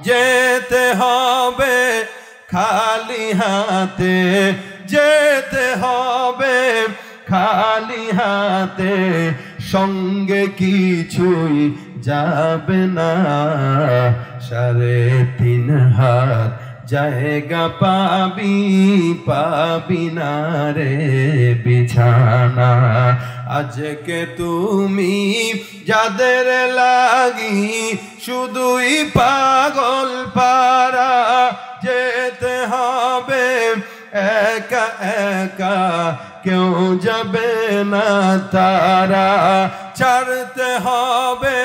যেতে হবে খালি হাতে, যেতে হবে খালি হাতে, সঙ্গে কিছুই যাবে না। 3.5 হাত জায়গা পাবি, পাবি না রে বিছানা। আজকে তুমি যাদের লাগি শুধুই পাগল পারা, যেতে হবে একা একা, কেউ যাবে না তারা। ছাড়তে হবে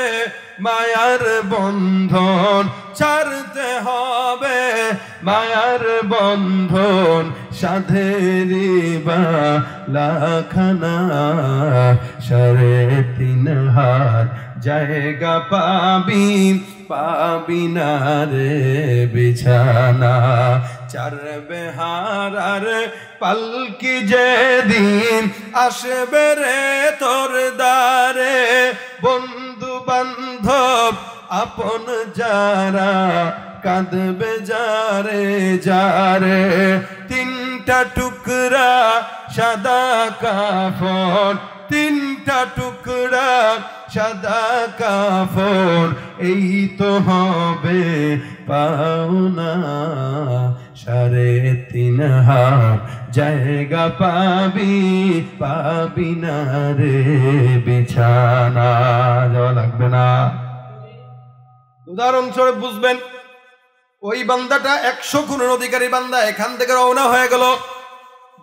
মায়ার বন্ধন, ছাড়তে হবে মায়ার বন্ধন, সাধেরি বালাখানা। 3.5 হাত জায়গা পাবি, পাবি না রে বিছানা। 4 বেহারার পালকি যেদিন আসবে রে তোর দ্বারে, বন্ধু বান্ধব আপন যারা কাঁদবে যারে যারে। 3টা টুকরা সাদা কাফন, 3টা টুকরা সাদা কাফন, এই তো হবে পাওনা। 3.5 হাত জায়গা পাবি, পাবি না রে বিছানা। যাওয়া লাগবে না। উদাহরণস্বরূপ বুঝবেন, ওই বান্দাটা 100 খুনের অধিকারী বান্দা এখান থেকে রওনা হয়ে গেল,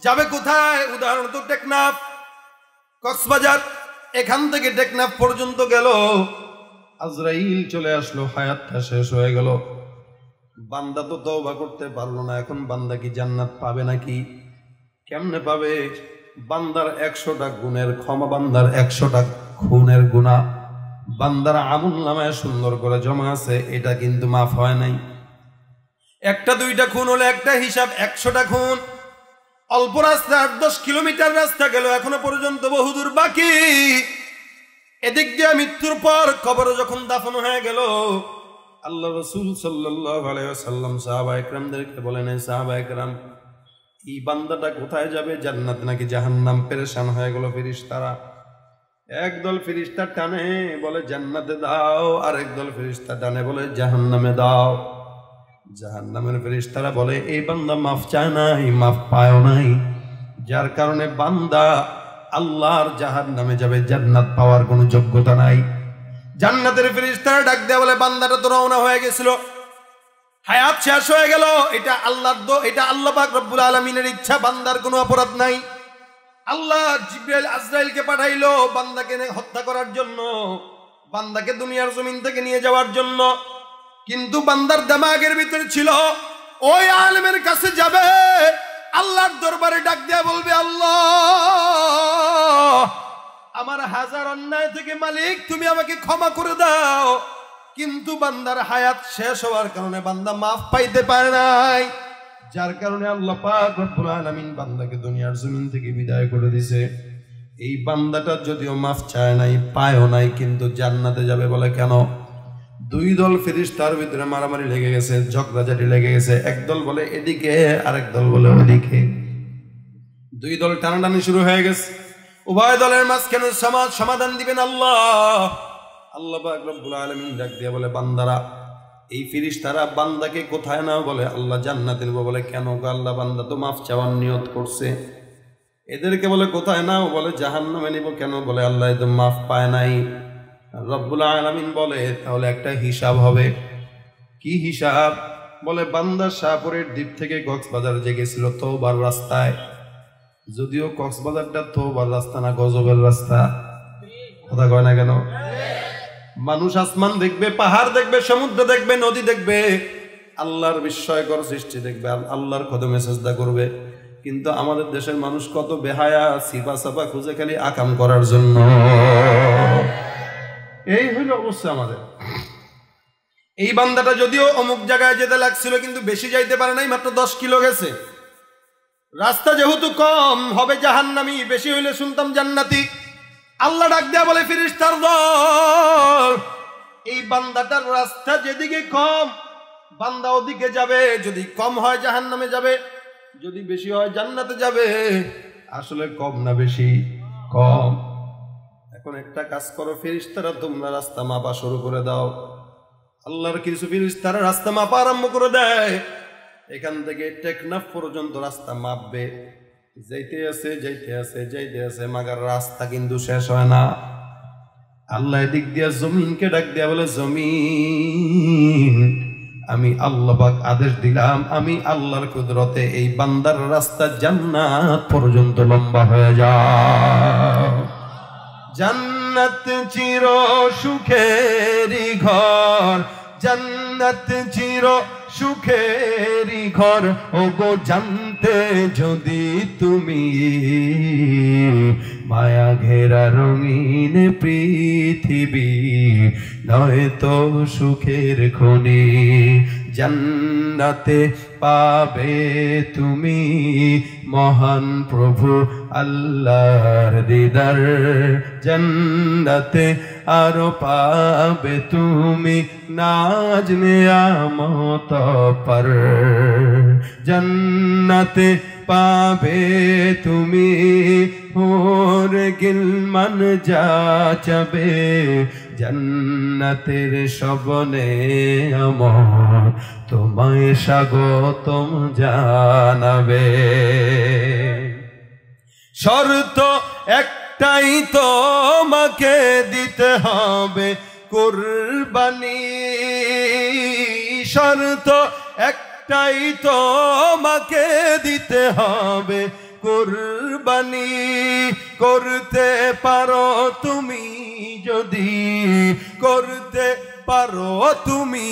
যাবে কোথায়? উদাহরণ তো টেকনাফ, কক্সবাজার, এখান থেকে টেকনাফ পর্যন্ত গেল। আজরাইল চলে আসলো, হায়াতটা শেষ হয়ে গেল। বান্দা তো তওবা করতে পারলো না। এখন বান্দা কি জান্নাত পাবে নাকি? কেমনে পাবে? বান্দার 100টা গুণের ক্ষমা, বান্দার 100টা খুনের গুনাহ বান্দার আমলনামায় সুন্দর করে জমা আছে, এটা কিন্তু মাফ হয় নাই। 1টা 2টা খুন হলে একটা হিসাব, 100টা খুন। অল্প রাস্তা, 8-10 কিলোমিটার রাস্তা গেল, এখনো পর্যন্ত বহুদূর বাকি। এদিক দিয়ে মৃত্যুর পর কবরে যখন দাফন হয়ে গেল, আল্লাহ রাসূল সাল্লাল্লাহু আলাইহি ওয়াসাল্লাম সাহাবায়ে কেরামদেরকে বলেন, সাহাবায়ে কেরাম, এই বান্দাটা কোথায় যাবে, জান্নাত নাকি জাহান্নাম? পেরেশান হয়ে গেল ফেরেশতারা। একদল ফেরেশতা টানে বলে জান্নাতে দাও, আর একদল ফেরেশতা টানে বলে জাহান্নামে দাও। জাহান্নামের ফেরেশতারা বলে এই বান্দা মাফ চায় নাই, মাফ পায় নাই, যার কারণে বান্দা আল্লাহর জাহান্নামে যাবে, জান্নাত পাওয়ার কোনো যোগ্যতা নাই। জান্নাতের ফেরেশতারা ডাক দেয়া বলে বান্দাটা তো রওনা হয়ে গেছিল, হায়াত শেষ হয়ে গেল, এটা আল্লাহর এটা আল্লাহ পাক রব্বুল আলামিনের ইচ্ছা, বান্দার কোনো অপরাধ নাই। আল্লাহ জিবরাইল আজরাইলকে পাঠাইলো বান্দাকে হত্যা করার জন্য, বান্দাকে দুনিয়ার জমিন থেকে নিয়ে যাওয়ার জন্য। কিন্তু বান্দার দিমাগের ভিতরে ছিল ওই আলেমের কাছে যাবে, আল্লাহর দরবারে ডাক দেয়া বলবে, আল্লাহ আমার হাজার অন্যায় থেকে মালিক তুমি আমাকে ক্ষমা করে দাও। কিন্তু বান্দার হায়াত শেষ হওয়ার কারণে বান্দা মাফ পাইতে পারে নাই, যার কারণে আল্লাহ পাক রব্বুল আলামিন বান্দাকে দুনিয়ার জমিন থেকে বিদায় করে দিয়েছে। এই বান্দাটা যদিও মাফ চায় নাই, পায়ও নাই, কিন্তু জান্নাতে যাবে বলে কেন? 2 দল ফেরেশতার ভিতরে মারামারি লেগে গেছে, ঝগড়াঝাটি লেগে গেছে। একদল বলে এদিকে, আরেক দল বলে ওদিকে। 2 দল টানাটানি শুরু হয়ে গেছে। উভয় দলের মাঝখানে সমাধান দিবেন আল্লাহ। আল্লাহ পাক রব্বুল আলামিন ডাক দিয়ে বলে, বান্দারা, এই ফেরেশতারা বান্দাকে কোথায় নাও? বলে আল্লাহ জান্নাতে নেব। বলে কেন? আল্লাহ বান্দা তো মাফ চাওয়ার নিয়ত করছে। এদেরকে বলে কোথায় নাও? বলে জাহান্নামে নিব। কেন? বলে আল্লাহ তো মাফ পায় নাই। রব্বুল আলামিন বলে তাহলে একটা হিসাব হবে। কি হিসাব? বলে বান্দা শাহপুরের দ্বীপ থেকে কক্সবাজার যে গেছিল তওবার রাস্তায়, যদিও কক্সবাজারটা তওবার রাস্তা না, গজবের রাস্তা। কথা কয় না কেন? মানুষ আসমান দেখবে, পাহাড় দেখবে, সমুদ্র দেখবে, নদী দেখবে, আল্লাহর বিস্ময়কর সৃষ্টি দেখবে, আল্লাহর কদমে সেজদা করবে। কিন্তু আমাদের দেশের মানুষ কত বেহায়া, সিপা সাপা খুঁজে খালি আকাম করার জন্য। এই হইল অবস্থা আমাদের। এই বান্দাটা যদিও অমুক জায়গায় যেতে লাগছিল, কিন্তু বেশি যাইতে পারে নাই, মাত্র 10 কিলো গেছে। রাস্তা যেহেতু কম, হবে জাহান্নামী, বেশি হইলে শুনতাম জান্নাতি। আল্লাহ ডাক দেয়া বলে, ফেরেশতার দল, এই বান্দাটার রাস্তা যেদিকে কম বান্দা ওদিকে যাবে, যদি কম হয় জাহান্নামে যাবে, যদি বেশি হয় জান্নাতে যাবে। আসলে কম না বেশি? কম। এখন একটা কাজ করো, ফেরেশতারা তোমরা রাস্তা মাপা শুরু করে দাও। আল্লাহর কিছু ফেরেশতারা রাস্তা মাপা আরম্ভ করে দেয়। এখান থেকে টেকনাফ পর্যন্ত রাস্তা মাপবে, যাইতে আছে যাইতে আছে যাইতে আছে, মাগার রাস্তা কিন্তু শেষ হয় না। আল্লাহ দিক দিয়া জমিনকে ডাক দিয়া বলে, জমিন আমি আল্লাহ পাক আদেশ দিলাম, আমি আল্লাহর কুদরতে এই বান্দার রাস্তা জান্নাত পর্যন্ত লম্বা হয়ে যায়। জান্নাত চির সুখেরই ঘর, জান্নাত চির সুখেরই ঘর, ওগো জানতে যদি তুমি, মায়া ঘেরা রঙিন পৃথিবী নয়তো সুখের খনি। জান্নাতে পাবে তুমি মহান প্রভু আল্লাহর দিদার, জান্নাতে আরো পাবে তুমি নাজ নিয়ামত পর, জান্নাতে পাবে তুমি হোর গিলমান যাচবে, জান্নাতের শবনে আমার তোমায় স্বাগতম জানাবে। শর্ত একটাই, তোমাকে দিতে হবে কুরবানি, শর্ত একটাই, তোমাকে দিতে হবে কুরবানি। করতে পারো তুমি যদি, করতে পারো তুমি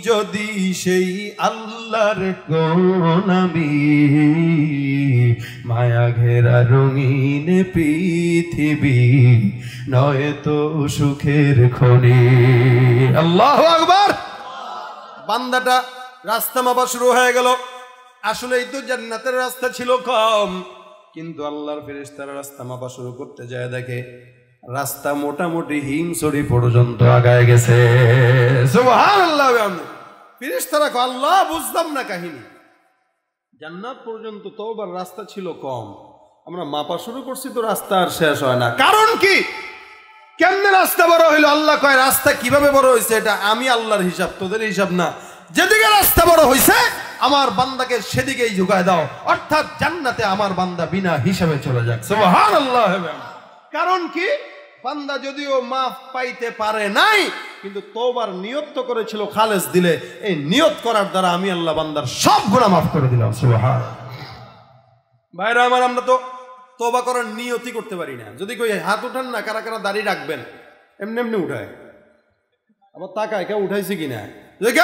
যদি সেই আল্লাহর গোলামি, মায়া ঘেরা রঙিন পৃথিবী নয়তো সুখের খনি। আল্লাহু আকবার। বান্দাটা রাস্তা মাপা শুরু হয়ে গেল। আসলেই তো জান্নাতের রাস্তা ছিল কম, কিন্তু আল্লাহর ফেরেশতারা রাস্তা মাপা শুরু করতে যায় দেখে রাস্তা মোটামুটি হিমছড়ি পর্যন্ত আগায় গেছে। সুবহানাল্লাহ। ফেরেশতারা কয়, আল্লাহ বুঝলাম না কাহিনী, জান্নাত পর্যন্ত তওবার রাস্তা ছিল কম, আমরা মাপা শুরু করছি তো রাস্তা আর শেষ হয় না, কারণ কি? কেমনে রাস্তা বড় হইলো? আল্লাহ কয়, রাস্তা কিভাবে বড় হয়েছে এটা আমি আল্লাহর হিসাব, তোদের হিসাব না। যেদিকে রাস্তা বড় হয়েছে আমার বান্দাকে সেদিকেই ঝুঁকায় দাও, অর্থাৎ জান্নাতে আমার বান্দা বিনা হিসাবে চলে যাক। সুবহানাল্লাহ। কারণ কি? বান্দা যদিও মাফ পাইতে পারে নাই, কিন্তু তওবার নিয়ত তো করেছিল খালেস দিলে, এই নিয়ত করার দ্বারা আমি আল্লাহ বান্দার সব গুনাহ মাফ করে দিলাম। সুবহানাল্লাহ। ভাইরা আমার, আমরা তো তওবা করার নিয়তই করতে পারি না। যদি কই হাত উঠান না, কারা কারা দাড়ি রাখবেন, এমনি এমনি উঠায়, আবার তাকায় কেউ উঠাইছে কিনা,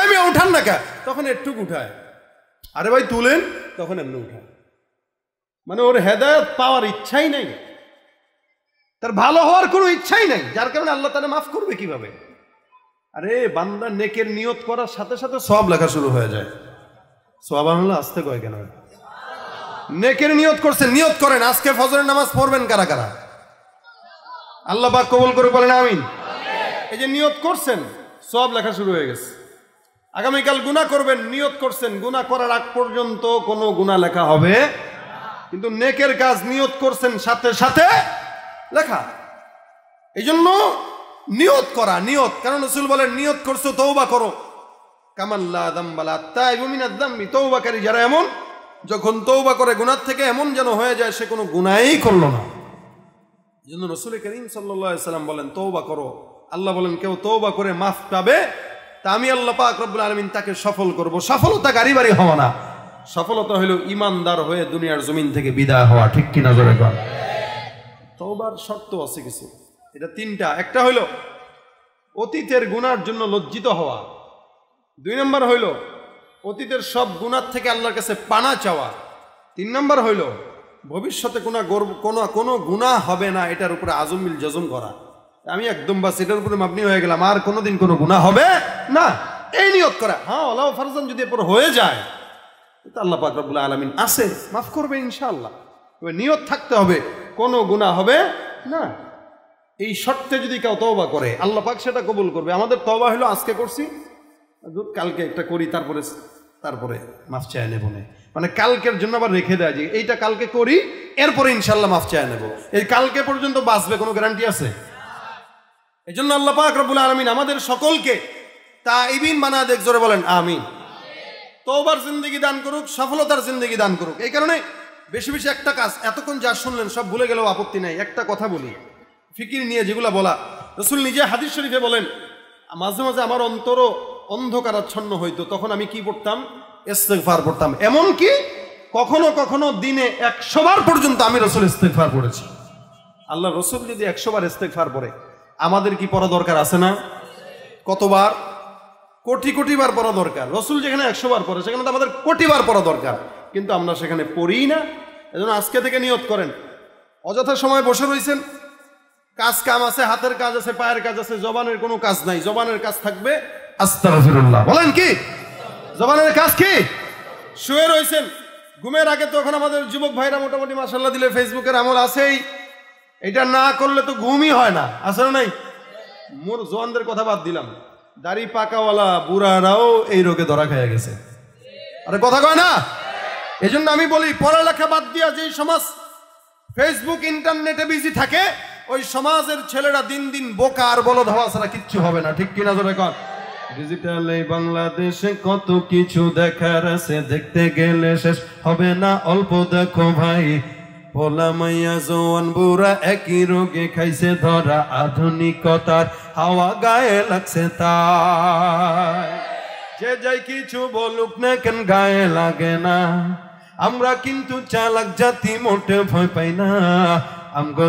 আমি উঠান না কে, তখন একটু উঠায়, আরে ভাই তুলেন, তখন এমনি উঠায়। মানে ওর হেদায়েত পাওয়ার ইচ্ছাই নাই, তার ভালো হওয়ার কোনো ইচ্ছাই নাই, যার কারণে আল্লাহ তাআলা মাফ করবে কিভাবে? আরে বান্দা নেকের নিয়ত করার সাথে সাথে সওয়াব লেখা শুরু হয়ে যায়। সুবহানাল্লাহ। আসতে কয় কেন? নেকের নিয়ত করছেন, নিয়ত করেন আজকে ফজরের নামাজ পড়বেন কারা কারা, আল্লাহ পাক কবুল করে বলেন আমিন। এই যে নিয়ত করছেন, সওয়াব লেখা শুরু হয়ে গেছে। আগামীকাল গুনাহ করবেন, নিয়ত করছেন, গুনাহ করার আগ পর্যন্ত কোনো গুনাহ লেখা হবে, কিন্তু নেকের কাজ নিয়ত করছেন সাথে সাথে লেখা। এই জন্য নিয়ত করা, নিয়ত, কারণ রাসূল বলেন নিয়ত করছো তওবা করো, কামাল্লা যামবালা তাইবু মিনাজ যামবি, তওবাকারী যারা এমন, যখন তওবা করে গুনাহ থেকে এমন যেন হয়ে যায় সে কোনো গুনাহই করলো না। এই জন্য রাসূল করিম সাল্লাল্লাহু আলাইহি সাল্লাম বলেন তওবা করো। আল্লাহ বলেন কেউ তওবা করে মাফ পাবে, তা আমি আল্লাহ পাক রব্বুল আলামিন তাকে সফল করব। সফলতা গাড়ি বাড়ি হওয়া না, সফলতা হলো ইমানদার হয়ে দুনিয়ার জমিন থেকে বিদায় হওয়া। ঠিক কিনা জোরে বল। তওবার শর্ত আছে কিছু, এটা তিনটা। একটা হইল অতীতের গুনার জন্য লজ্জিত হওয়া, 2 নম্বর হইল অতীতের সব গুনার থেকে আল্লাহর কাছে পানা চাওয়া, 3 নম্বর হইল ভবিষ্যতে কোনো গুনাহ হবে না এটার উপরে আজমিল জজম করা, আমি একদম বাস এটার উপরে মাবনি হয়ে গেলাম, আর কোনোদিন কোনো গুনাহ হবে না, এই নিয়ত করা। হ্যাঁ, ওয়ালাউ ফারজান যদি এরপর হয়ে যায়, তো আল্লাহ পাক রব্বুল আলামিন আছে, মাফ করবে ইনশাআল্লাহ। তবে নিয়ত থাকতে হবে কোনো গুনাহ হবে না। এই শর্তে যদি কেউ তওবা করে আল্লাহ পাক সেটা কবুল করবে। আমাদের তওবা হলো আজকে করছি, কালকে একটা করি, তারপরে মাফ চায় নেব না, মানে কালকের জন্য আবার রেখে দেয় যে এইটা কালকে করি, এরপরে ইনশাল্লাহ মাফ চায় নেব। এই কালকে পর্যন্ত বাঁচবে কোনো গ্যারান্টি আছে? এই জন্য আল্লাহ পাক রব্বুল আলামিন আমাদের সকলকে তাইবিন বানা দেখ, জোরে বলেন আমিন। তওবার জিন্দেগি দান করুক, সফলতার জিন্দেগি দান করুক। এই কারণে বেশি বেশি একটা কাজ, এতক্ষণ যা শুনলেন সব ভুলে গেলেও আপত্তি নাই, একটা কথা বলি ফিকির নিয়ে যেগুলো বলা। রাসূল নিজে হাদিস শরীফে বলেন, মাঝে মাঝে আমার অন্তরও অন্ধকারাচ্ছন্ন হইতো, তখন আমি কি পড়তাম? ইস্তেগফার পড়তাম। এমনকি কখনো কখনো দিনে 100 বার পর্যন্ত আমি রাসূল ইস্তেগফার পড়েছি। আল্লাহ রাসূল যদি 100 বার ইস্তেগফার পড়ে, আমাদের কি পড়া দরকার আছে না? কতবার? কোটি কোটি বার পড়া দরকার। রাসূল যেখানে 100 বার পড়ে, সেখানে তো আমাদের কোটি বার পড়া দরকার, কিন্তু আমরা সেখানে পড়ি না। এজন্য আজকে থেকে নিয়ত করেন, অযথা সময় বসে রয়েছেন, কাজ কাম আছে, হাতের কাজ আছে, পায়ের কাজ আছে, জবানের কোনো কাজ নাই। জবানের কাজ থাকবে আস্তাগফিরুল্লাহ। বলেন কি জবানের কাজ কি? শুয়ে রয়েছেন, ঘুমের আগে তো এখন আমাদের যুবক ভাইরা মোটামুটি মাশাআল্লাহ দিলে ফেসবুকের আমল আছেই, এটা না করলে তো ঘুমই হয় না, আছে না নাই? মোর জওয়ানদের কথা বাদ দিলাম, দাড়ি পাকাওয়ালা বুড়ারাও এই রোগে ধরা খেয়ে গেছে। আরে কথা কয় না? এই জন্য আমি বলি, পড়ালেখা বাদ দিয়া যেই সমাজ ফেসবুক ইন্টারনেটে বিজি থাকে, ওই সমাজের ছেলেরা দিন দিন বোকা আর বলদ হওয়া ছাড়া কিচ্ছু হবে না। ঠিক কিনা জোরে কর? ডিজিটাল এই বাংলাদেশে কত কিছু দেখার আছে, দেখতে গেলে শেষ হবে না, অল্প দেখো ভাই। পোলা মাইয়া জওয়ান বুড়া একই রোগে খাইছে ধরা, আধুনিকতার হাওয়া গায়ে লাগছে তাই। যে যাই কিছু বলুক না কেন গায়ে লাগে না, আমরা কিন্তু চালাক জাতি, মোটে ভয় পাই না। আমগো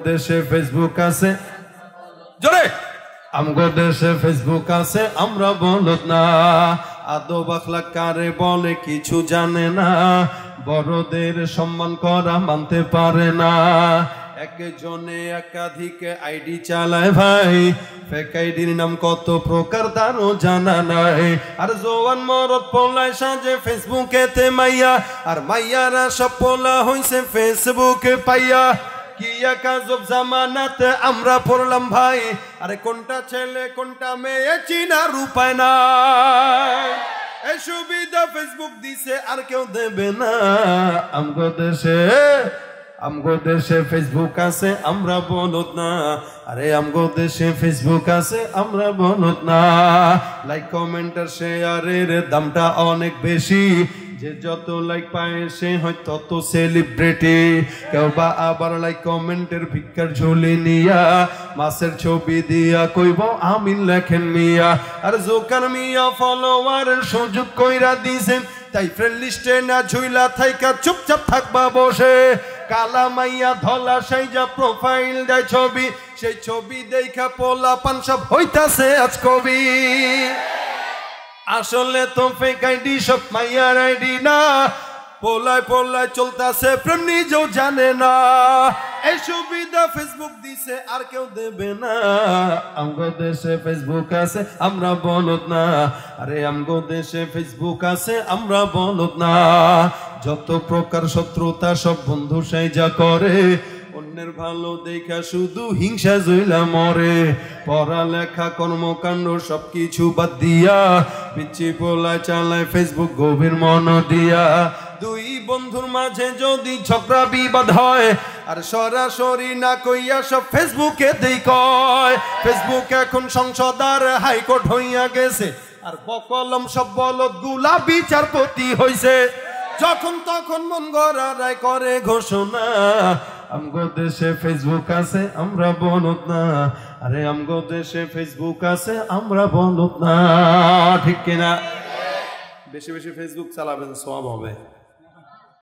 দেশে ফেসবুক আছে, জোরে আমগো দেশে ফেসবুক আছে, আমরা বলদ না। আদব আখলাক কারে বলে কিছু জানে না, বড়দের সম্মান করা মানতে পারে না। একজনে একাধিক আইডি চালায় ভাই, ফেক আইডির নাম কত প্রকার তারও জানা নাই। আর জওয়ান মরদ পোলায় সাজে ফেসবুকেতে মাইয়া, আর মাইয়ারা সব পোলা হইছে ফেসবুকে পাইয়া। কি এক আজব জামানাতে আমরা পড়লাম ভাই, আরে কোনটা ছেলে কোনটা মেয়ে চিনার উপায় নাই। এই সুবিধা ফেসবুক দিছে আর কেউ দেবে না। আমগো দেশে ফেসবুক আছে, আমরা বলদ না। আরে আমগো দেশে ফেসবুক আছে, আমরা বলদ না। লাইক কমেন্ট আর শেয়ারের দামটা অনেক বেশি, যে যত লাইক পায় সে হয় তত সেলিব্রিটি। কেউ বা আবার লাইক কমেন্টের ভিক্ষার ঝুলি নিয়া, মাছের ছবি দিয়া কইব আমিন লেখেন মিয়া। আর জোকার মিয়া ফলোয়ারের সুযোগ কইরা দিছেন, তাই ফ্রেন্ড লিস্টে না ঝুইলা থাইকা চুপচাপ থাকবা বসে। কালা মাইয়া ধলা সাইজা প্রোফাইল দেয় ছবি, সেই ছবি দেখা পোলা পান সব হইতাছে আজ কবি। আসলে তো ফেক আইডি সব মাইয়ার আইডি না, পোলায় পোলায় চলতাছে প্রেম নিজেও জানে না। এই সুবিধা ফেসবুক দিছে আর কেউ দেবে না। আমগো দেশে ফেসবুক আছে, আমরা বলদ না। আরে আমগো দেশে ফেসবুক আছে, আমরা বলদ না। যত প্রকার শত্রুতা সব বন্ধু সাইজা করে, অন্যের ভালো দেখা শুধু হিংসা জইলা মরে। পড়ালেখা কর্মকাণ্ড সবকিছু বাদ দিয়া, পিচ্ছি পোলায় চালায় ফেসবুক গভীর মন দিয়া। দুই বন্ধুর মাঝে যদি ঝগড়া বিবাদ হয়, আর সরাসরি না কইয়া সব ফেসবুকে দেই কয়। ফেসবুক এখন সংসদ আর হাইকোর্ট হইয়া গেছে, আর বকলম সব বলদ গুলা বিচারপতি হইছে। যখন তখন মন গড়া রায় করে ঘোষণা। আমগো দেশে ফেসবুক আছে, আমরা বলদ না। আরে আমগো দেশে ফেসবুক আছে, আমরা বলদ না। ঠিক কিনা? বেশি বেশি ফেসবুক চালাবেন, সওয়াব হবে।